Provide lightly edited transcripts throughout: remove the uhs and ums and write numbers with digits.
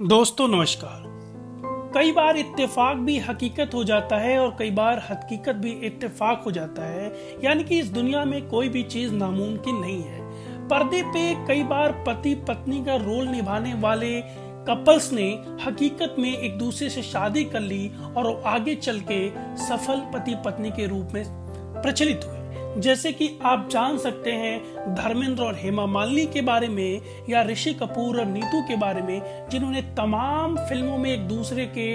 दोस्तों नमस्कार। कई बार इत्तेफाक भी हकीकत हो जाता है और कई बार हकीकत भी इत्तेफाक हो जाता है। यानी कि इस दुनिया में कोई भी चीज नामुमकिन नहीं है। पर्दे पे कई बार पति पत्नी का रोल निभाने वाले कपल्स ने हकीकत में एक दूसरे से शादी कर ली और आगे चल के सफल पति पत्नी के रूप में प्रचलित हुए। जैसे कि आप जान सकते हैं धर्मेंद्र और हेमा मालिनी के बारे में, या ऋषि कपूर और नीतू के बारे में, जिन्होंने तमाम फिल्मों में एक दूसरे के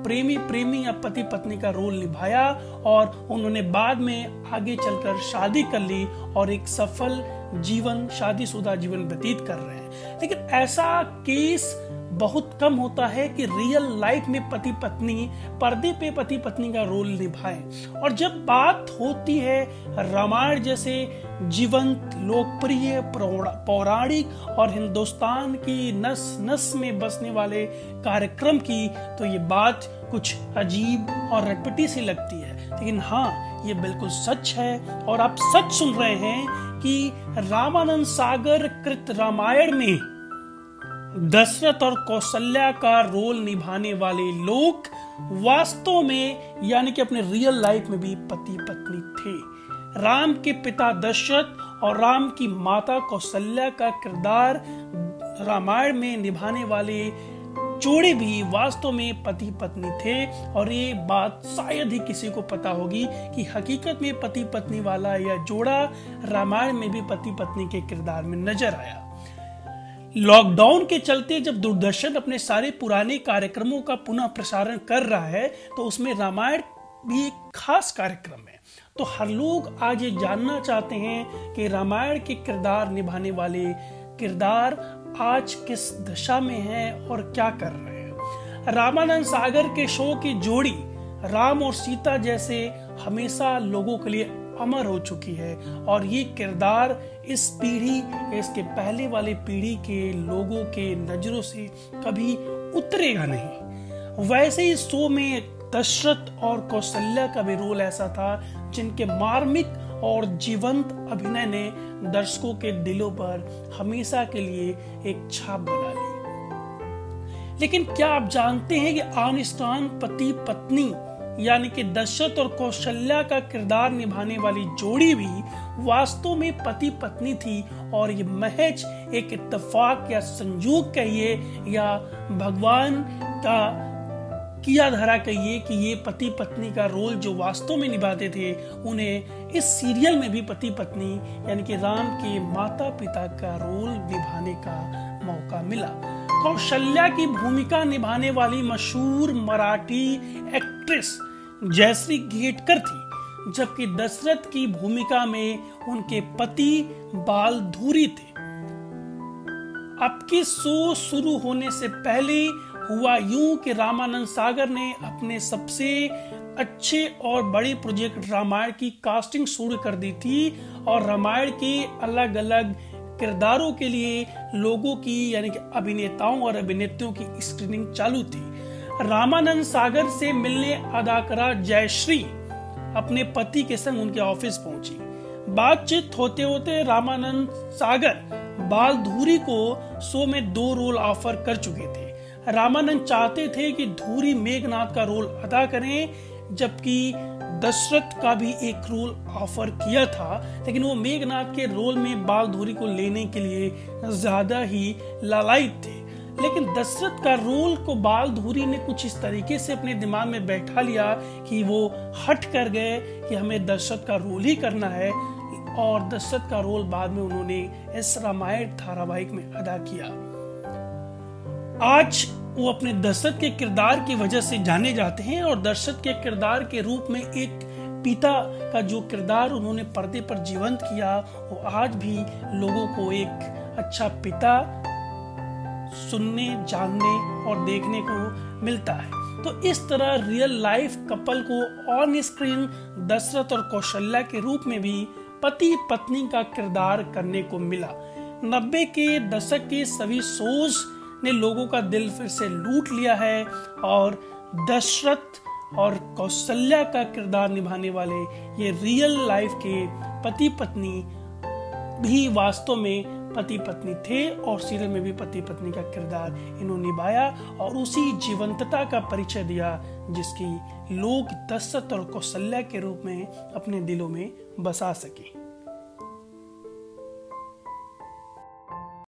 प्रेमी या पति पत्नी का रोल निभाया और उन्होंने बाद में आगे चलकर शादी कर ली और एक सफल जीवन, शादीशुदा जीवन व्यतीत कर रहे हैं। लेकिन ऐसा केस बहुत कम होता है कि रियल लाइफ में पति पत्नी पर्दे पे पति पत्नी का रोल निभाएं। और जब बात होती है रामायण जैसे जीवंत, लोकप्रिय, पौराणिक और हिंदुस्तान की नस नस में बसने वाले कार्यक्रम की, तो ये बात कुछ अजीब और रटपटी सी लगती है। लेकिन हाँ, ये बिल्कुल सच है और आप सच सुन रहे हैं कि रामानंद सागर कृत रामायण में दशरथ और कौशल्या का रोल निभाने वाले लोग वास्तव में, यानी कि अपने रियल लाइफ में भी पति पत्नी थे। राम के पिता दशरथ और राम की माता कौशल्या का किरदार रामायण में निभाने वाले जोड़े भी वास्तव में पति पत्नी थे। और ये बात शायद ही किसी को पता होगी कि हकीकत में पति पत्नी वाला यह जोड़ा रामायण में भी पति पत्नी के किरदार में नजर आया। लॉकडाउन के चलते जब दूरदर्शन अपने सारे पुराने कार्यक्रमों का पुनः प्रसारण कर रहा है, तो उसमें रामायण भी एक खास कार्यक्रम है। तो हर लोग आज ये जानना चाहते हैं कि रामायण के किरदार निभाने वाले किरदार आज किस दशा में हैं और क्या कर रहे हैं। रामानंद सागर के शो की जोड़ी राम और सीता जैसे हमेशा लोगों के लिए अमर हो चुकी है और ये किरदार इस पीढ़ी, इसके पहले वाले पीढ़ी के लोगों के नजरों से कभी उतरेगा नहीं। वैसे ही शो में दशरथ और कौशल्या का भी रोल ऐसा था जिनके मार्मिक और जीवंत अभिनय ने दर्शकों के दिलों पर हमेशा के लिए एक छाप बना ली। लेकिन क्या आप जानते हैं कि ऑन स्क्रीन पति पत्नी यानी कि दशरथ और कौशल्या का किरदार निभाने वाली जोड़ी भी वास्तव में पति पत्नी थी। और ये महज एक इत्तेफाक या संयोग कहिए या भगवान का किया धरा कहिए कि ये पति पत्नी का रोल जो वास्तव में निभाते थे, उन्हें इस सीरियल में भी पति पत्नी यानी कि राम के माता पिता का रोल निभाने का मौका मिला। कौशल्या की भूमिका निभाने वाली मशहूर मराठी एक्ट्रेस जयश्री घेटकर थी, जबकि दशरथ की भूमिका में उनके पति बालधुरी थे। अब की शो शुरू होने से पहले हुआ यूं कि रामानंद सागर ने अपने सबसे अच्छे और बड़े प्रोजेक्ट रामायण की कास्टिंग शुरू कर दी थी और रामायण के अलग अलग किरदारों के लिए लोगों की यानी कि अभिनेताओं और अभिनेत्रियों की स्क्रीनिंग चालू थी। रामानंद सागर से मिलने अदाकारा जयश्री अपने पति के संग उनके ऑफिस पहुंची। बातचीत होते होते रामानंद सागर बालधुरी को शो में 2 रोल ऑफर कर चुके थे। रामानंद चाहते थे कि धुरी मेघनाथ का रोल अदा करें, जबकि दशरथ का भी एक रोल ऑफर किया था, लेकिन वो मेघनाथ के रोल में बालधुरी को लेने के लिए ज्यादा ही लालायित थे। लेकिन दशरथ का रोल को बालधुरी ने कुछ इस तरीके से अपने दिमाग में बैठा लिया कि वो हट कर गए कि हमें दशरथ का रोल ही करना है, और दशरथ का रोल बाद में उन्होंने इस रामायण धारावाहिक में अदा किया। आज वो अपने दशरथ के किरदार की वजह से जाने जाते हैं और दशरथ के किरदार के रूप में एक पिता का जो किरदार उन्होंने पर्दे पर जीवंत किया, वो आज भी लोगों को एक अच्छा पिता सुनने, जानने और देखने को मिलता है। तो इस तरह रियल लाइफ कपल को ऑन स्क्रीन दशरथ और कौशल्या के रूप में भी पति पत्नी का किरदार करने को मिला। 90 के दशक के सभी शोज ने लोगों का दिल फिर से लूट लिया है और दशरथ और कौशल्या का किरदार निभाने वाले ये रियल लाइफ के पति पत्नी भी वास्तव में पति पत्नी थे और सीरियल में भी पति पत्नी का किरदार इन्होंने निभाया और उसी जीवंतता का परिचय दिया जिसकी लोग दशरथ और कौशल्या के रूप में अपने दिलों में बसा सके।